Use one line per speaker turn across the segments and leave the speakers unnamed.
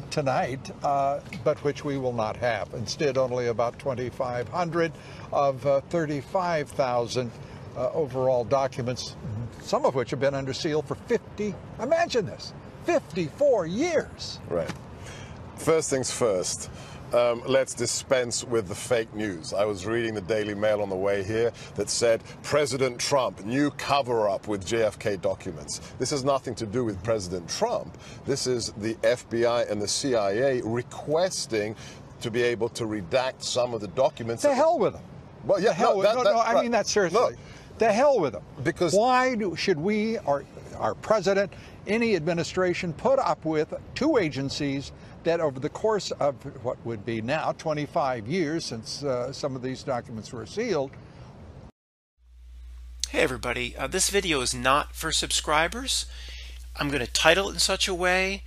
tonight, but which we will not have. Instead, only about 2,500 of 35,000 overall documents, some of which have been under seal for imagine this, 54 years.
Right. First things first. Let's dispense with the fake news. I was reading the Daily Mail on the way here that said President Trump, new cover-up with JFK documents. This has nothing to do with President Trump. This is the FBI and the CIA requesting to be able to redact some of the documents.
To hell with them.
Well, yeah,
I mean that seriously.
No.
To hell with them.
Because
why should we, our president, any administration, put up with two agencies that over the course of what would be now 25 years since some of these documents were sealed.
Hey everybody, this video is not for subscribers. I'm going to title it in such a way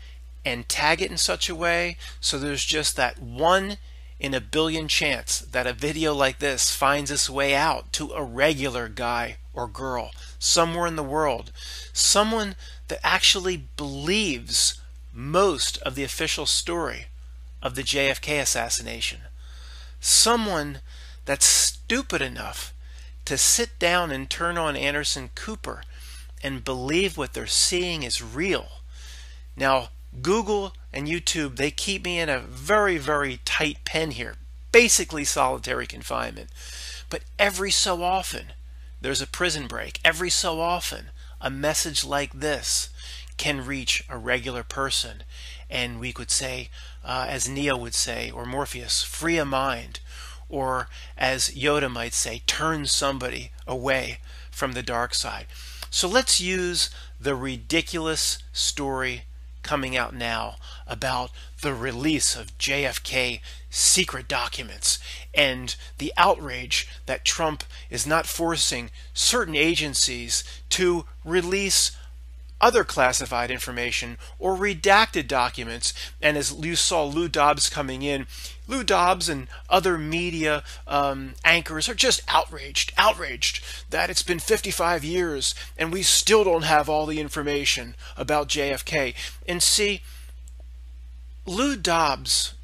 and tag it in such a way so there's just that 1 in a billion chance that a video like this finds its way out to a regular guy or girl somewhere in the world, someone that actually believes most of the official story of the JFK assassination. Someone that's stupid enough to sit down and turn on Anderson Cooper and believe what they're seeing is real. Now, Google and YouTube, they keep me in a very, very tight pen here, basically solitary confinement. But every so often, there's a prison break. Every so often, a message like this can reach a regular person, and we could say, as Neo would say, or Morpheus, free a mind, or as Yoda might say, turn somebody away from the dark side. So let's use the ridiculous story coming out now about the release of JFK secret documents and the outrage that Trump is not forcing certain agencies to release other classified information or redacted documents. And as you saw Lou Dobbs coming in, Lou Dobbs and other media anchors are just outraged that it's been 55 years and we still don't have all the information about JFK. And see, Lou Dobbs,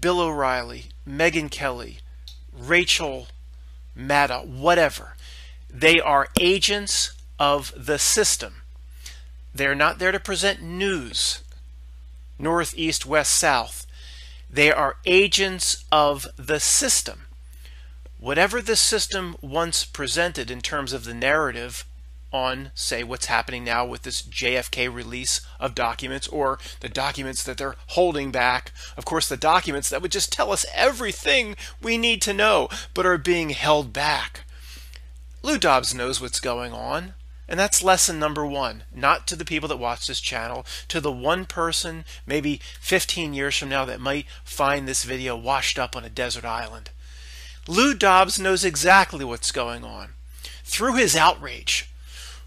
Bill O'Reilly, Megyn Kelly, Rachel Maddow, whatever, they are agents of the system. They're not there to present news, north, east, west, south. They are agents of the system. Whatever the system once presented in terms of the narrative on, say, what's happening now with this JFK release of documents, or the documents that they're holding back, of course the documents that would just tell us everything we need to know but are being held back. Lou Dobbs knows what's going on. And that's lesson number one, not to the people that watch this channel, to the one person maybe 15 years from now that might find this video washed up on a desert island. Lou Dobbs knows exactly what's going on. Through his outrage,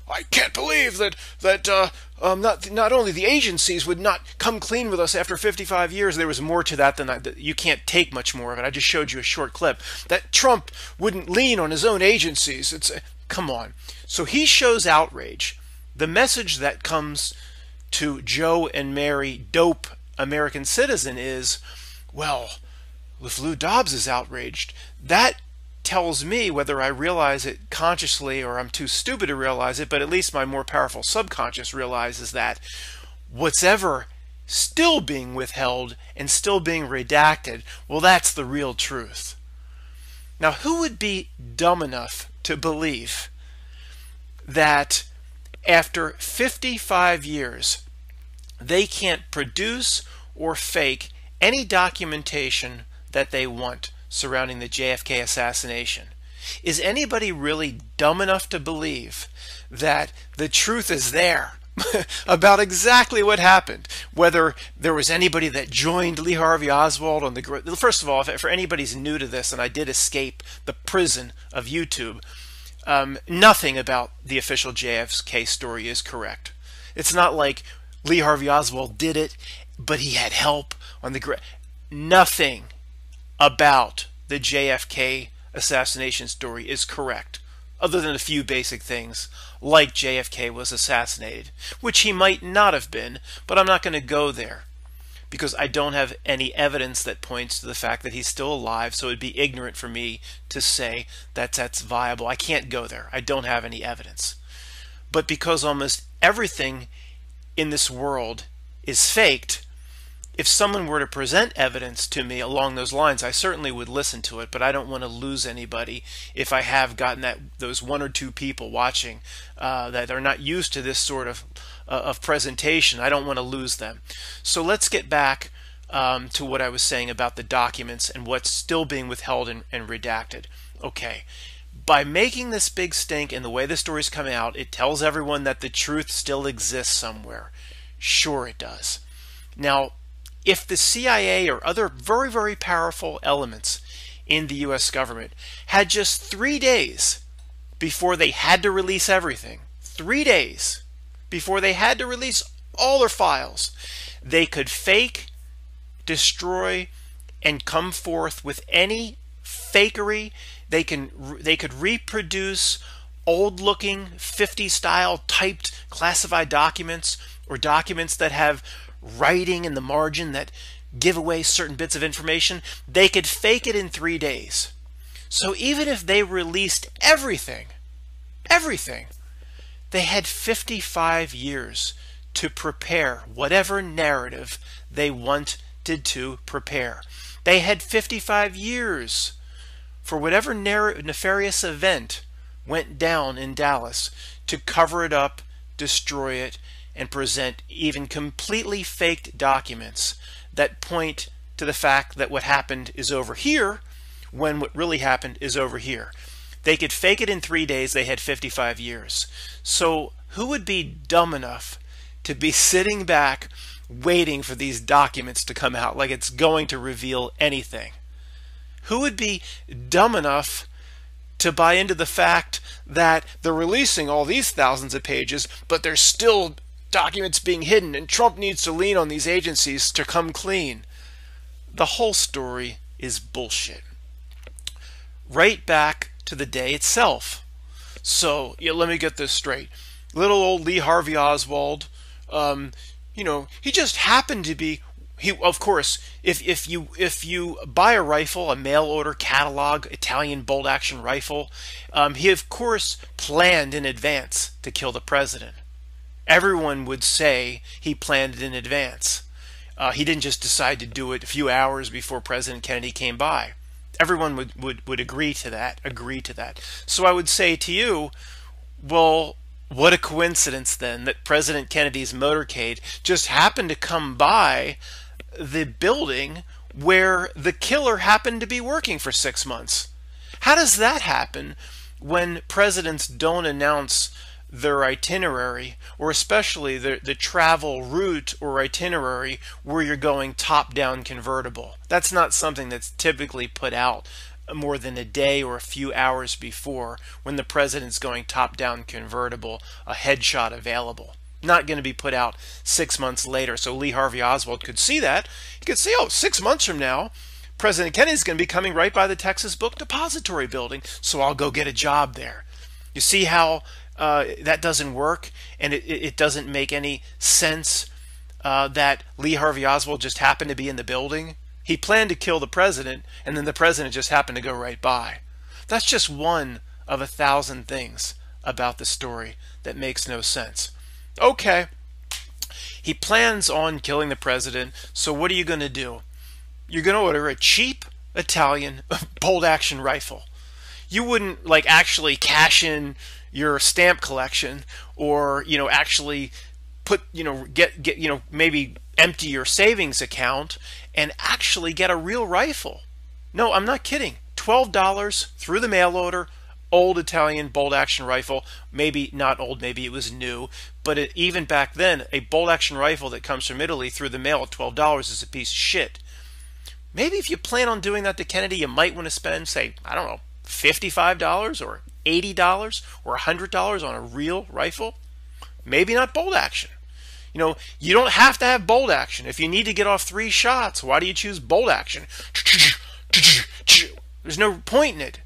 I can't believe that not only the agencies would not come clean with us after 55 years. There was more to that than you can't take much more of it. I just showed you a short clip. That Trump wouldn't lean on his own agencies. Come on. So he shows outrage. The message that comes to Joe and Mary, dope American citizen, is, well, if Lou Dobbs is outraged, that tells me, whether I realize it consciously or I'm too stupid to realize it, but at least my more powerful subconscious realizes that what's ever still being withheld and still being redacted, well, that's the real truth. Now, who would be dumb enough to believe that after 55 years they can't produce or fake any documentation that they want surrounding the JFK assassination? Is anybody really dumb enough to believe that the truth is there about exactly what happened? Whether there was anybody that joined Lee Harvey Oswald on the... First of all, for anybody's new to this, and I did escape the prison of YouTube, nothing about the official JFK story is correct. It's not like Lee Harvey Oswald did it, but he had help on the... Nothing about the JFK assassination story is correct. other than a few basic things, like JFK was assassinated, which he might not have been, but I'm not going to go there because I don't have any evidence that points to the fact that he's still alive, so it would be ignorant for me to say that that's viable. I can't go there. I don't have any evidence. But because almost everything in this world is faked, if someone were to present evidence to me along those lines, I certainly would listen to it, but I don't want to lose anybody if I have gotten those one or two people watching that are not used to this sort of presentation. I don't want to lose them. So let's get back to what I was saying about the documents and what's still being withheld and redacted. Okay. By making this big stink and the way the story's coming out, it tells everyone that the truth still exists somewhere. Sure it does. Now, if the CIA or other very, very powerful elements in the US government had just 3 days before they had to release everything, 3 days before they had to release all their files, they could fake, destroy, and come forth with any fakery. They could reproduce old-looking 50-style typed classified documents or documents that have writing in the margin that give away certain bits of information. They could fake it in 3 days. So even if they released everything, they had 55 years to prepare whatever narrative they wanted to prepare. They had 55 years for whatever nefarious event went down in Dallas to cover it up, destroy it, and present even completely faked documents that point to the fact that what happened is over here when what really happened is over here. They could fake it in 3 days. They had 55 years. So who would be dumb enough to be sitting back waiting for these documents to come out like it's going to reveal anything? Who would be dumb enough to buy into the fact that they're releasing all these thousands of pages, but there's still documents being hidden, and Trump needs to lean on these agencies to come clean? The whole story is bullshit. Right back to the day itself. So let me get this straight. Little old Lee Harvey Oswald, he just happened to be. Of course, if you buy a rifle, a mail order catalog Italian bolt action rifle, he of course planned in advance to kill the president. Everyone would say he planned it in advance. He didn't just decide to do it a few hours before President Kennedy came by. Everyone would agree to that. So I would say to you, well, what a coincidence then that President Kennedy's motorcade just happened to come by the building where the killer happened to be working for 6 months. How does that happen when presidents don't announce their itinerary, or especially the travel route or itinerary where you're going top-down convertible? That's not something that's typically put out more than a day or a few hours before when the president's going top-down convertible, a headshot available. Not going to be put out 6 months later. So Lee Harvey Oswald could see that. He could say, 6 months from now, President Kennedy's going to be coming right by the Texas Book Depository building, so I'll go get a job there. You see how that doesn't work, and it doesn't make any sense that Lee Harvey Oswald just happened to be in the building? He planned to kill the president, and then the president just happened to go right by. That's just one of 1,000 things about the story that makes no sense. Okay, he plans on killing the president, so what are you going to do? You're going to order a cheap Italian bolt-action rifle. You wouldn't actually cash in your stamp collection, or actually put maybe empty your savings account and actually get a real rifle. No, I'm not kidding. $12 through the mail order. Old Italian bolt-action rifle, maybe not old, maybe it was new, but even back then, a bolt-action rifle that comes from Italy through the mail at $12 is a piece of shit. Maybe if you plan on doing that to Kennedy, you might want to spend, say, I don't know, $55 or $80 or $100 on a real rifle. Maybe not bolt-action. You don't have to have bolt-action. If you need to get off 3 shots, why do you choose bolt-action? There's no point in it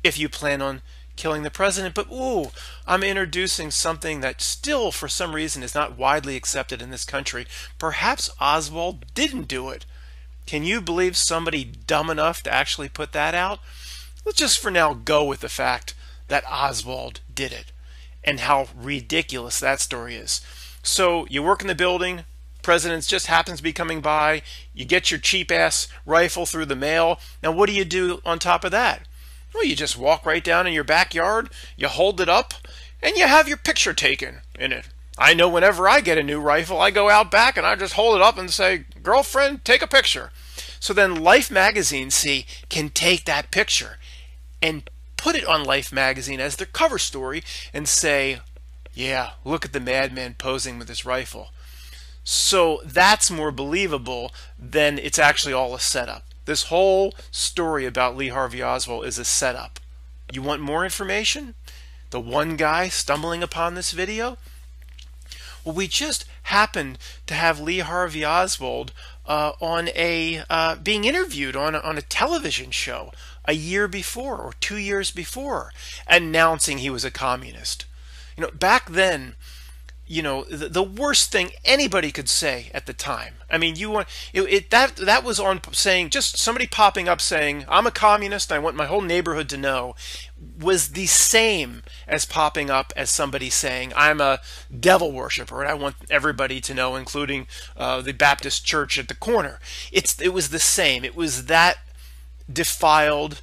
if you plan on killing the president. But ooh, I'm introducing something that still for some reason is not widely accepted in this country. Perhaps Oswald didn't do it. Can you believe somebody dumb enough to actually put that out? Let's just for now go with the fact that Oswald did it and how ridiculous that story is. So you work in the building, president just happens to be coming by, you get your cheap ass rifle through the mail. Now what do you do on top of that? Well, you just walk right down in your backyard, you hold it up, and you have your picture taken in it. I know whenever I get a new rifle, I go out back and I just hold it up and say, girlfriend, take a picture. So then Life magazine, see, can take that picture and put it on Life magazine as their cover story and say, yeah, look at the madman posing with his rifle. So that's more believable than it's actually all a setup. This whole story about Lee Harvey Oswald is a setup. You want more information? The one guy stumbling upon this video? Well, we just happened to have Lee Harvey Oswald being interviewed on a television show a year before or 2 years before, announcing he was a communist. You know, back then, you know, the worst thing anybody could say at the time. I mean, that was on saying, just somebody popping up saying, I'm a communist, I want my whole neighborhood to know, was the same as popping up as somebody saying, I'm a devil worshiper and I want everybody to know, including the Baptist church at the corner. It was the same. It was that defiled,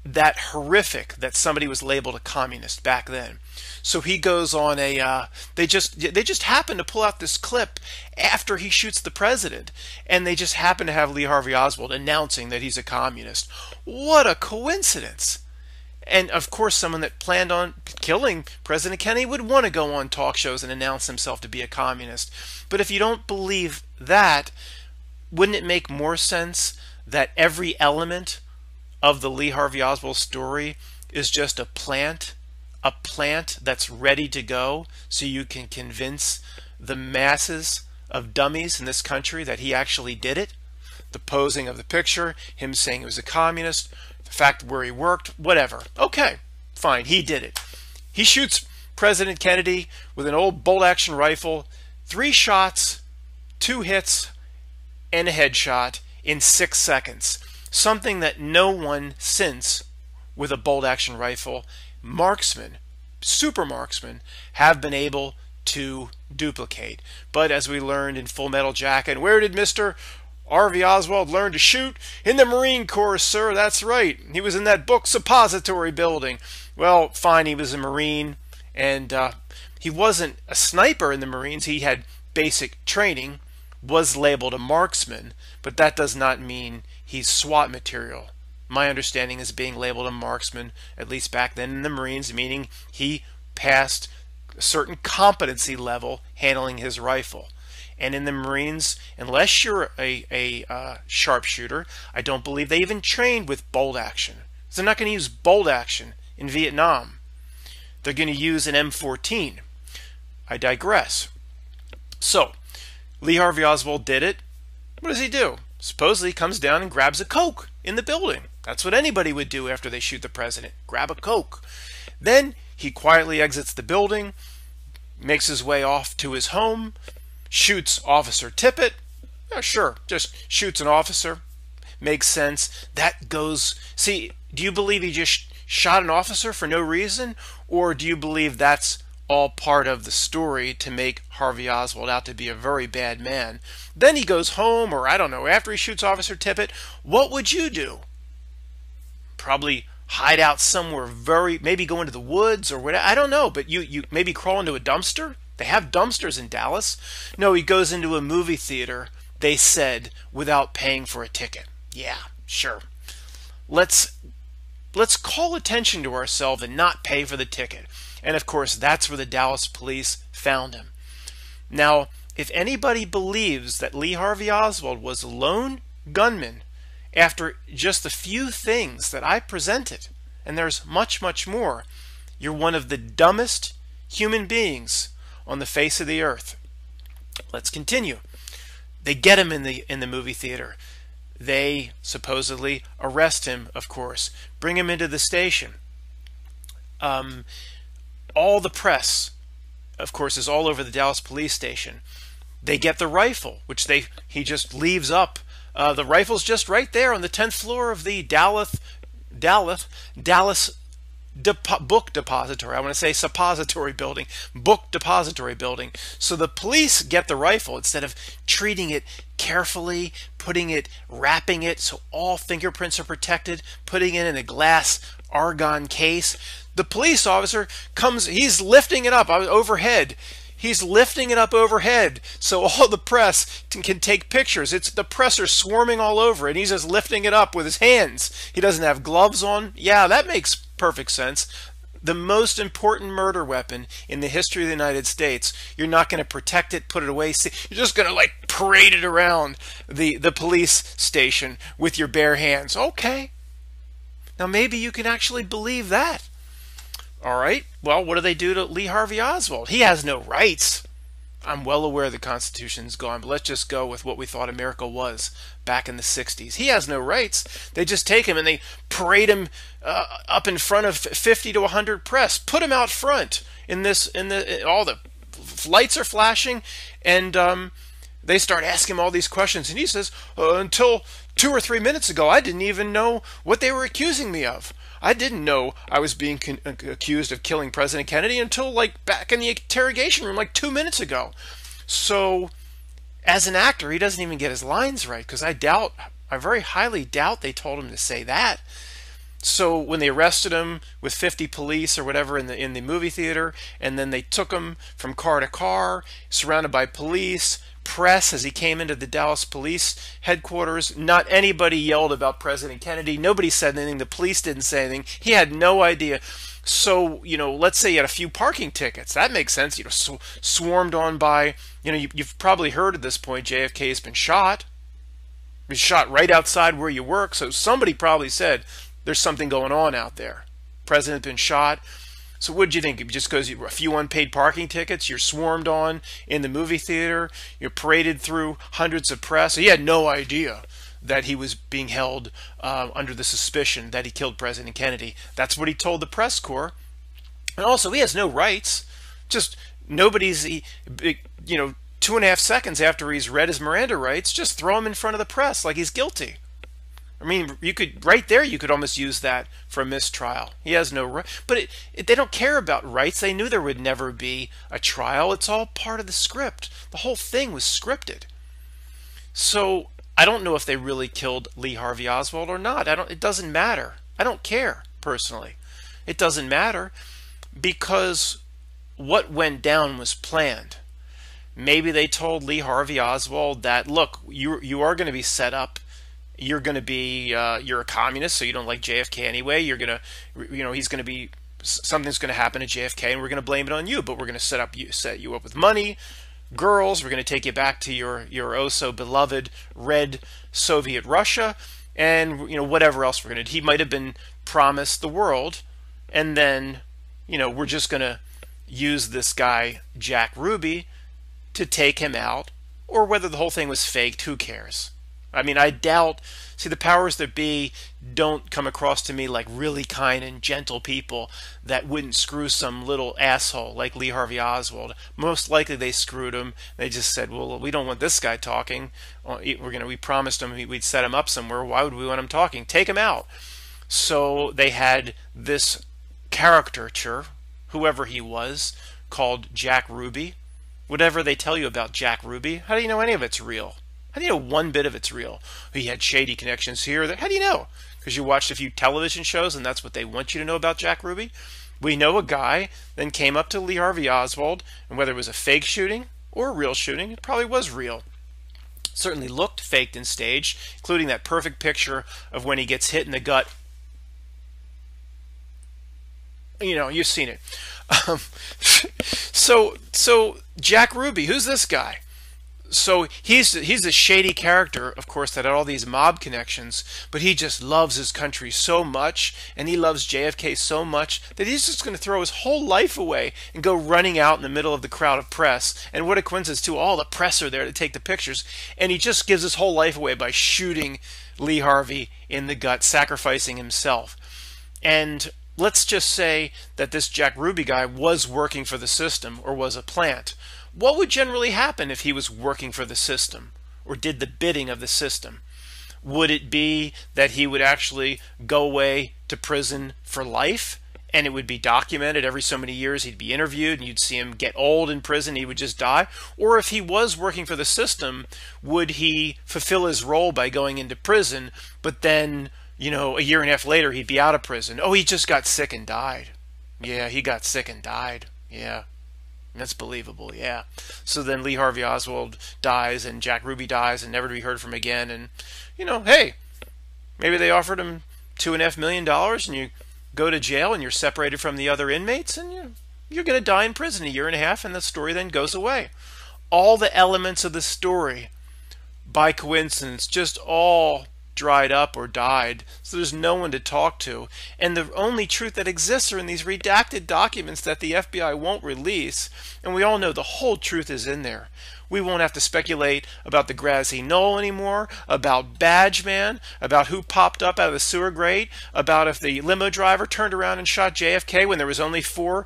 that horrific that somebody was labeled a communist back then. So he goes on they just happen to pull out this clip after he shoots the president, and they just happen to have Lee Harvey Oswald announcing that he's a communist. What a coincidence. And of course, someone that planned on killing President Kennedy would want to go on talk shows and announce himself to be a communist. But if you don't believe that, wouldn't it make more sense that every element of the Lee Harvey Oswald story is just a plant that's ready to go, so you can convince the masses of dummies in this country that he actually did it? The posing of the picture, him saying he was a communist, the fact where he worked, whatever. Okay, fine, he did it. He shoots President Kennedy with an old bolt-action rifle, 3 shots, 2 hits, and a headshot in 6 seconds. Something that no one since, with a bolt-action rifle, marksmen, super marksmen, have been able to duplicate. But as we learned in Full Metal Jacket, where did Mr. Harvey Oswald learn to shoot? In the Marine Corps, sir. That's right. He was in that book suppository building. Well, fine, he was a Marine, and he wasn't a sniper in the Marines. He had basic training, was labeled a marksman, but that does not mean he's SWAT material. My understanding is being labeled a marksman, at least back then in the Marines, meaning he passed a certain competency level handling his rifle. And in the Marines, unless you're a sharpshooter, I don't believe they even trained with bolt action. So they're not going to use bolt action in Vietnam. They're going to use an M14. I digress. So, Lee Harvey Oswald did it. What does he do? Supposedly he comes down and grabs a Coke in the building. That's what anybody would do after they shoot the president. Grab a Coke. Then he quietly exits the building, makes his way off to his home, shoots Officer Tippit. Yeah, sure, just shoots an officer. Makes sense. That goes... See, do you believe he just shot an officer for no reason? Or do you believe that's all part of the story to make Harvey Oswald out to be a very bad man? Then he goes home, or I don't know, after he shoots Officer Tippit, what would you do? Probably hide out somewhere, maybe go into the woods or whatever. I don't know, but you maybe crawl into a dumpster? They have dumpsters in Dallas. No, he goes into a movie theater, they said, without paying for a ticket. Yeah, sure. Let's call attention to ourselves and not pay for the ticket. And of course, that's where the Dallas police found him. Now, if anybody believes that Lee Harvey Oswald was a lone gunman after just a few things that I presented, and there's much, much more, you're one of the dumbest human beings on the face of the earth. Let's continue. They get him in the movie theater. They supposedly arrest him, of course, bring him into the station. All the press, of course, is all over the Dallas police station. They get the rifle, which he just leaves up. The rifle's just right there on the 10th floor of the Dallas book depository. I want to say suppository building, book depository building. So the police get the rifle instead of treating it carefully, wrapping it so all fingerprints are protected, putting it in a glass argon case. The police officer comes, he's lifting it up overhead. He's lifting it up overhead so all the press can take pictures. The press are swarming all over it. He's just lifting it up with his hands. He doesn't have gloves on. Yeah, that makes perfect sense. The most important murder weapon in the history of the United States. You're not going to protect it, put it away. You're just going to like parade it around the police station with your bare hands. Okay. Now maybe you can actually believe that. All right, well, what do they do to Lee Harvey Oswald? He has no rights. I'm well aware the Constitution's gone, but let's just go with what we thought America was back in the 60s. He has no rights. They just take him and they parade him up in front of 50 to 100 press. Put him out front all the lights are flashing, and they start asking him all these questions, and he says, until 2 or 3 minutes ago, I didn't even know what they were accusing me of. I didn't know I was being accused of killing President Kennedy until like back in the interrogation room like 2 minutes ago. So as an actor, he doesn't even get his lines right, because I very highly doubt they told him to say that. So when they arrested him with 50 police or whatever in the movie theater, and then they took him from car to car, surrounded by police, press as he came into the Dallas police headquarters, not anybody yelled about President Kennedy. Nobody said anything. The police didn't say anything. He had no idea. So, let's say you had a few parking tickets. That makes sense. Swarmed on by, you've probably heard at this point JFK has been shot. He's shot right outside where you work. So somebody probably said, there's something going on out there. President's been shot. So what did you think? Just because a few unpaid parking tickets, you're swarmed on in the movie theater, you're paraded through hundreds of press. So he had no idea that he was being held under the suspicion that he killed President Kennedy. That's what he told the press corps. And also, he has no rights. Just nobody's, 2.5 seconds after he's read his Miranda rights, just throw him in front of the press like he's guilty. I mean, you could almost use that for a mistrial. He has no right, but they don't care about rights. They knew there would never be a trial. It's all part of the script. The whole thing was scripted. So I don't know if they really killed Lee Harvey Oswald or not. It doesn't matter. I don't care personally. It doesn't matter because what went down was planned. Maybe they told Lee Harvey Oswald that, look, you are going to be set up. You're going to be, you're a communist, so you don't like JFK anyway. You're going to, he's going to be, something's going to happen to JFK, and we're going to blame it on you. But we're going to set you up with money, girls. We're going to take you back to your oh so beloved red Soviet Russia, and whatever else we're going to. He might have been promised the world, and then we're just going to use this guy Jack Ruby to take him out, or whether the whole thing was faked. Who cares? I mean, I doubt, see, the powers that be don't come across to me like really kind and gentle people that wouldn't screw some little asshole like Lee Harvey Oswald. Most likely they screwed him. They just said, well, we don't want this guy talking. We promised him we'd set him up somewhere. Why would we want him talking? Take him out. So they had this caricature, whoever he was, called Jack Ruby. Whatever they tell you about Jack Ruby, how do you know any of it's real? How do you know one bit of it's real? He had shady connections here. How do you know? Because you watched a few television shows and that's what they want you to know about Jack Ruby? We know a guy then came up to Lee Harvey Oswald, and whether it was a fake shooting or a real shooting, it probably was real. It certainly looked faked and staged, including that perfect picture of when he gets hit in the gut. You've seen it. So Jack Ruby, who's this guy? So he's a shady character, of course, that had all these mob connections, but he just loves his country so much, and he loves JFK so much, that he's just going to throw his whole life away and go running out in the middle of the crowd of press. And what a coincidence, too, all the press are there to take the pictures, and he just gives his whole life away by shooting Lee Harvey in the gut, sacrificing himself. And let's just say that this Jack Ruby guy was working for the system or was a plant. What would generally happen if he was working for the system or did the bidding of the system? Would it be that he would actually go away to prison for life, and it would be documented every so many years? He'd be interviewed and you'd see him get old in prison, he would just die? Or if he was working for the system, would he fulfill his role by going into prison, but then, you know, a year and a half later he'd be out of prison? Oh, he just got sick and died. Yeah, he got sick and died. Yeah. That's believable, yeah. So then Lee Harvey Oswald dies and Jack Ruby dies and never to be heard from again. And, you know, hey, maybe they offered him $2.5 million and you go to jail and you're separated from the other inmates and you're going to die in prison a year and a half, and the story then goes away. All the elements of the story, by coincidence, just all dried up or died, so there's no one to talk to, and the only truth that exists are in these redacted documents that the FBI won't release, and we all know the whole truth is in there. We won't have to speculate about the grassy knoll anymore, about Badgeman, about who popped up out of the sewer grate, about if the limo driver turned around and shot JFK when there was only 4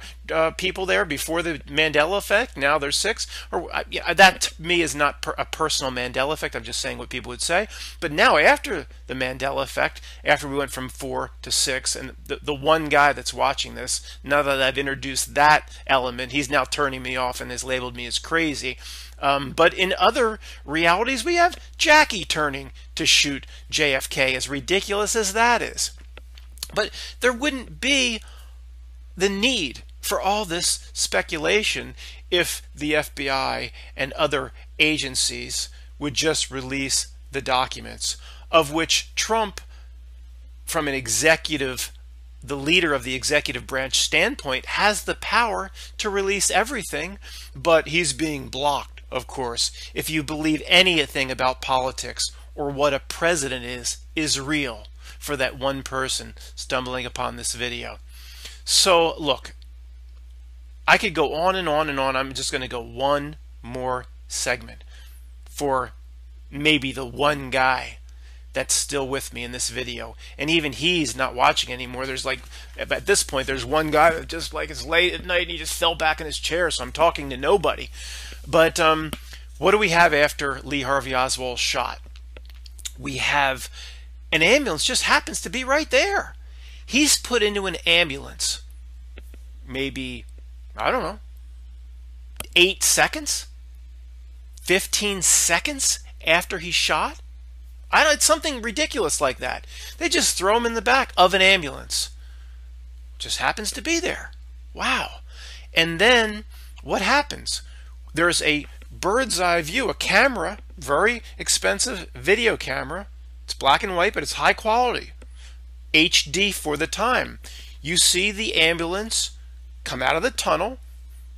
people there before the Mandela effect. Now there's 6. Or that to me is not a personal Mandela effect. I'm just saying what people would say. But now after the Mandela effect, after we went from 4 to 6, and the one guy that's watching this, now that I've introduced that element, he's now turning me off and has labeled me as crazy. But in other realities, we have Jackie turning to shoot JFK, as ridiculous as that is. But there wouldn't be the need for all this speculation if the FBI and other agencies would just release the documents, of which Trump, from an executive, the leader of the executive branch standpoint, has the power to release everything, but he's being blocked. Of course, if you believe anything about politics or what a president is real for that one person stumbling upon this video. So look, I could go on and on and on. I'm just going to go one more segment for maybe the one guy that's still with me in this video, and even he's not watching anymore. There's like, at this point, there's one guy that just like, it's late at night and he just fell back in his chair, so I'm talking to nobody. But what do we have after Lee Harvey Oswald shot? We have an ambulance just happens to be right there. He's put into an ambulance maybe, I don't know, 8 seconds, 15 seconds after he shot. It's something ridiculous like that. They just throw him in the back of an ambulance. Just happens to be there. Wow. And then what happens? There's a bird's eye view, a camera, very expensive video camera. It's black and white, but it's high quality. HD for the time. You see the ambulance come out of the tunnel,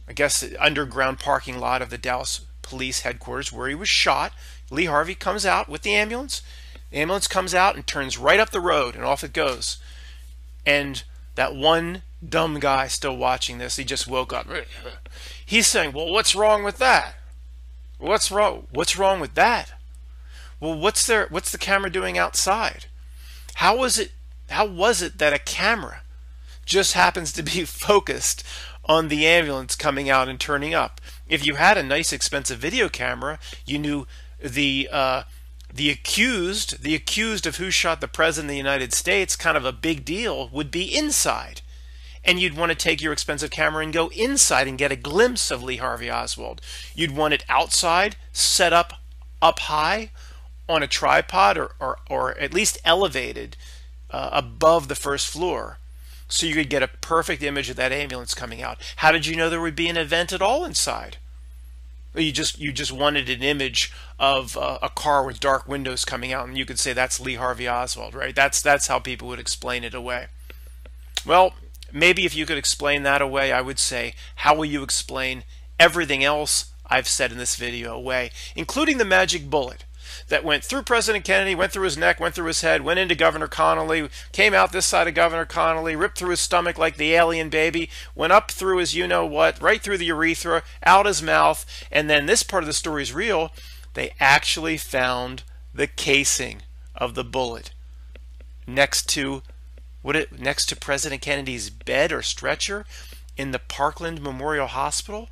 I guess the underground parking lot of the Dallas Police Headquarters where he was shot. Lee Harvey comes out with the ambulance. The ambulance comes out and turns right up the road, and off it goes. And that one dumb guy still watching this, he just woke up. He's saying, well, what's wrong with that? What's wrong with that? Well, what's the camera doing outside? How was it that a camera just happens to be focused on the ambulance coming out and turning up? If you had a nice expensive video camera, you knew the accused of who shot the president of the United States, kind of a big deal, would be inside. And you'd want to take your expensive camera and go inside and get a glimpse of Lee Harvey Oswald. You'd want it outside, set up high on a tripod or at least elevated above the first floor, so you could get a perfect image of that ambulance coming out. How did you know there would be an event at all inside? You just wanted an image of a car with dark windows coming out, and you could say that's Lee Harvey Oswald, right? That's how people would explain it away. Well, maybe if you could explain that away, I would say, how will you explain everything else I've said in this video away, including the magic bullet that went through President Kennedy, went through his neck, went through his head, went into Governor Connolly, came out this side of Governor Connolly, ripped through his stomach like the alien baby, went up through his you-know-what, right through the urethra, out his mouth, and then this part of the story is real. They actually found the casing of the bullet next to next to President Kennedy's bed or stretcher in the Parkland Memorial Hospital?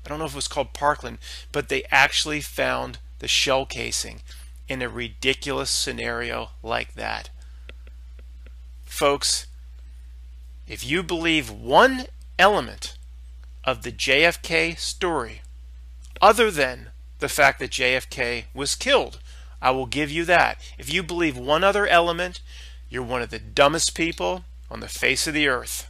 I don't know if it was called Parkland, but they actually found the shell casing in a ridiculous scenario like that. Folks, if you believe one element of the JFK story other than the fact that JFK was killed, I will give you that. If you believe one other element, you're one of the dumbest people on the face of the earth.